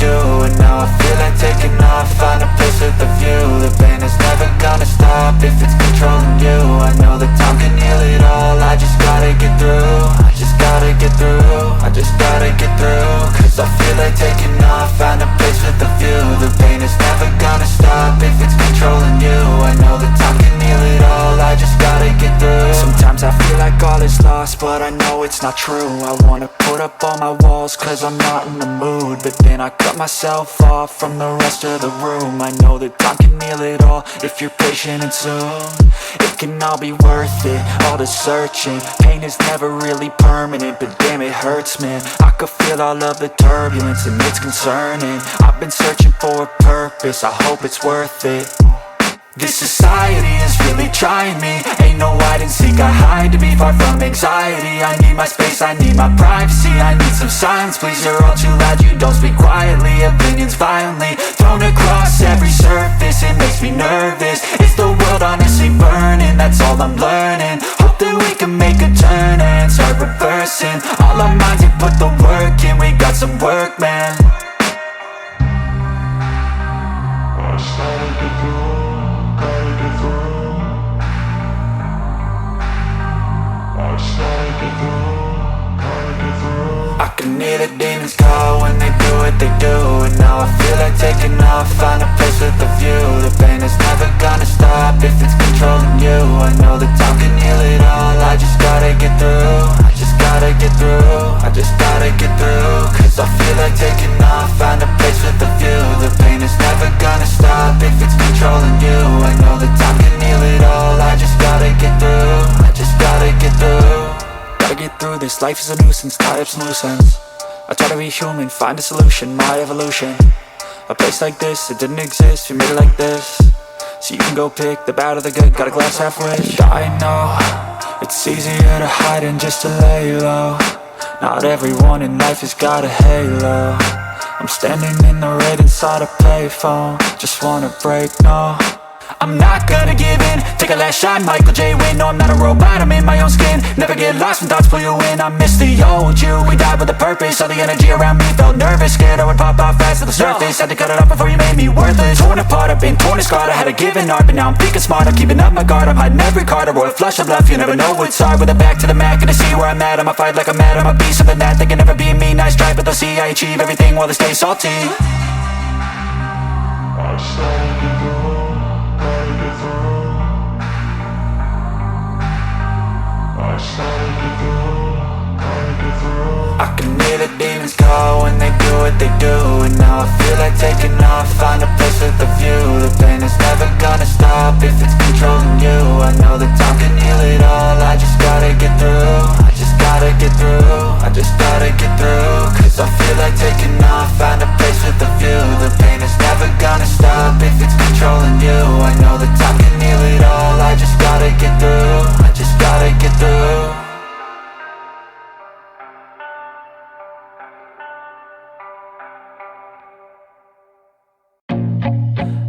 do. And now I feel like taking off, find a place with a view. The pain is never gonna stop if it's controlling you. I know that time can heal it all, I just gotta get through. I just gotta get through, I just gotta get through. Cause I feel like taking off, find a place with a view. The pain is never gonna stop if it's controlling you. I know that time can heal it all, I just gotta get through. Sometimes I feel like all is lost, but I know it's not true. I wanna put up all my walls cause I'm not in the mood, but then I cut myself off from the rest of the room. I know that time can heal it all if you're patient and soon. It can all be worth it, all the searching. Pain is never really permanent, but damn it hurts, man. I could feel all of the turbulence and it's concerning. I've been searching for a purpose, I hope it's worth it. This society is really trying me. Ain't no hide and seek, I hide to be far from anxiety. I need my space, I need my privacy. I need some silence, please, you're all too loud. You don't speak quietly, opinions violently thrown across every surface. It makes me nervous, it's the world honestly burning. That's all I'm learning, hope that we can make a turn and start reversing. All our minds have put the work in, we got some work, man. I started to grow. I can hear the demons call when they do what they do. And now I feel like taking off, find a place with a view. The pain is never gonna stop if it's controlling you. I know that time can heal it all, I just gotta get through. I just gotta get through, I just gotta get through. Cause I feel like taking off, find a place with a view. The pain is never gonna stop if it's controlling you. I know that time can heal it all, I just gotta get through. I just gotta get through. Gotta get through this, life is a nuisance, tie up some loose ends. I try to be human, find a solution, my evolution. A place like this, it didn't exist, we made it like this. So you can go pick the bad or the good, got a glass halfway. I know, it's easier to hide than just to lay low. Not everyone in life has got a halo. I'm standing in the red inside a payphone, just wanna break, no. I'm not gonna give in, take a last shot, Michael J. Win. No, I'm not a robot, I'm in my own skin. Never get lost when thoughts pull you in. I miss the old you, we died with a purpose. All the energy around me felt nervous, scared I would pop off fast to the surface. Had to cut it off before you made me worthless. Torn apart, I've been torn and scarred. I had a given art, but now I'm thinking smart. I'm keeping up my guard, I'm hiding every card. A royal flush of love, you never know what's hard. With a back to the mat, gonna see where I'm at. I'ma fight like I'm mad, I'ma be something that they can never be me. Nice try, but they'll see I achieve everything while they stay salty. I started to grow. I can hear the demons call when they do what they do. And now I feel like taking off, find a place with a view. The pain is never gonna stop if it's controlling you. I know that time can heal it all, I just gotta get through. I just gotta get through, I just gotta get through. Cause I feel like taking off, find a place with a view. The pain is never gonna stop if it's controlling you. I know that time can heal it all, I just gotta get through. I just gotta get through.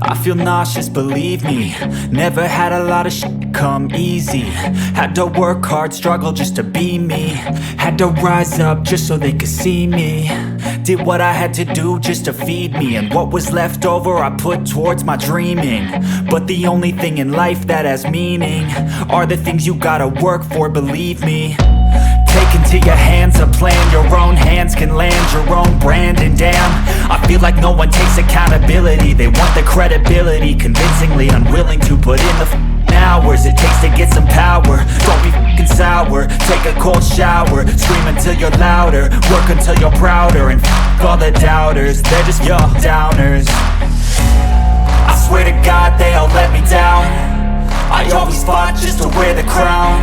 I feel nauseous, believe me. Never had a lot of shit come easy. Had to work hard, struggle just to be me. Had to rise up just so they could see me. Did what I had to do just to feed me. And what was left over I put towards my dreaming. But the only thing in life that has meaning are the things you gotta work for, believe me. Take into your hands a plan, your own hands can land your own brand. And damn, I feel like no one takes accountability. They want the credibility, convincingly unwilling to put in the hours it takes to get some power. Don't be fucking sour, take a cold shower. Scream until you're louder, work until you're prouder. And fuck all the doubters, they're just your downers. I swear to God they all let me down. I always fought just to wear the crown.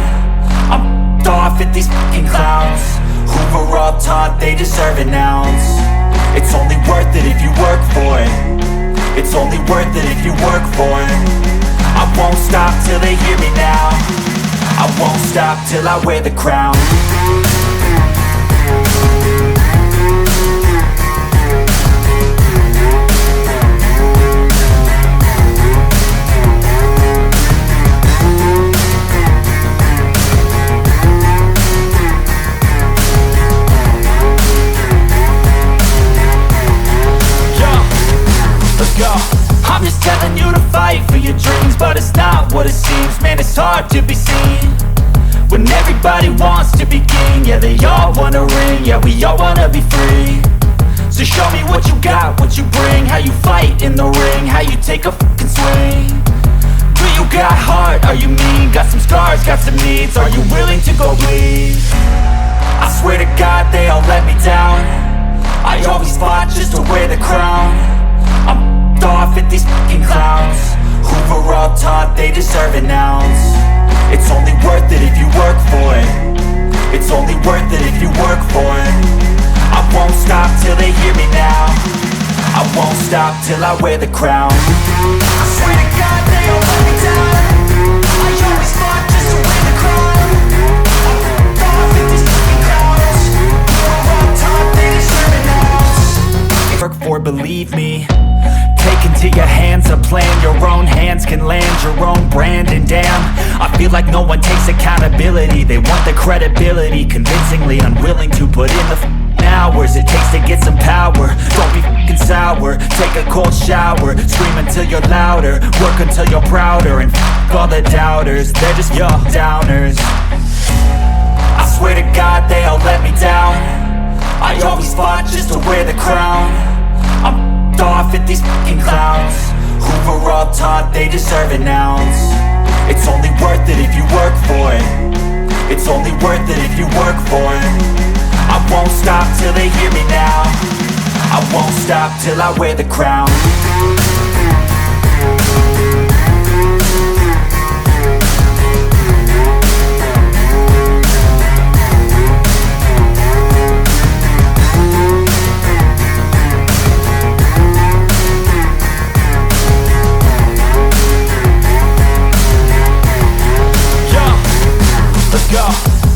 I'm off at these fucking clowns who were all taught they deserve an ounce. It's only worth it if you work for it. It's only worth it if you work for it. I won't stop till they hear me now. I won't stop till I wear the crown. go. I'm just telling you to fight for your dreams, but it's not what it seems. Man, it's hard to be seen when everybody wants to be king. Yeah, they all wanna ring, yeah, we all wanna be free. So show me what you got, what you bring, how you fight in the ring, how you take a fucking swing. Do you got heart, are you mean? Got some scars, got some needs, are you willing to go bleed? I swear to God they all let me down. I always fought just to wear the crown. I'm off at these fucking clowns who were all taught they deserve an ounce. It's only worth it if you work for it. It's only worth it if you work for it. I won't stop till they hear me now. I won't stop till I wear the crown. I swear to God they all let me down. I always fought just to wear the crown. I'm off at these fucking clowns who were all taught they deserve an ounce. Work for, believe me. Take into your hands a plan, your own hands can land your own brand. And damn, I feel like no one takes accountability. They want the credibility, convincingly unwilling to put in the hours it takes to get some power. Don't be fucking sour, take a cold shower, scream until you're louder, work until you're prouder. And all the doubters, they're just your downers. I swear to God they all let me down. I always fought just to wear the crown. I'm off at these fucking clowns who were all taught they deserve an ounce. It's only worth it if you work for it. It's only worth it if you work for it. I won't stop till they hear me now. I won't stop till I wear the crown.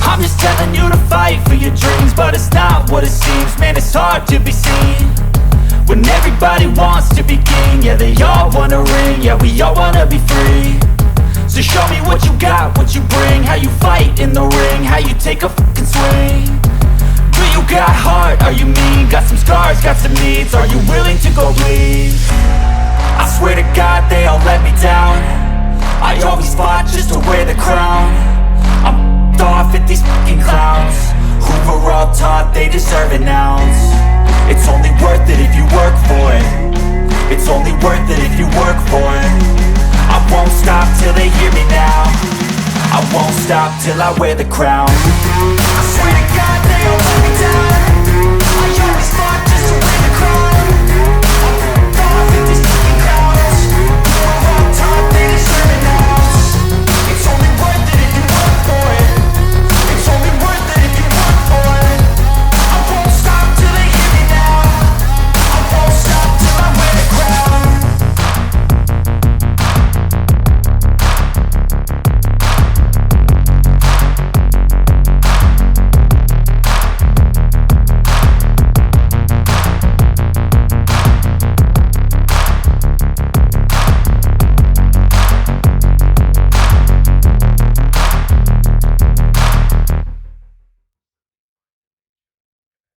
I'm just telling you to fight for your dreams, but it's not what it seems. Man, it's hard to be seen when everybody wants to be king. Yeah, they all wanna ring, yeah, we all wanna be free. So show me what you got, what you bring, how you fight in the ring, how you take a fucking swing. Do you got heart, are you mean? Got some scars, got some needs, are you willing to go bleed? I swear to God they all let me down. I always fought just to wear the crown. I'm off at these fucking clowns who were all taught they deserve an ounce. It's only worth it if you work for it. It's only worth it if you work for it. I won't stop till they hear me now. I won't stop till I wear the crown. I swear to God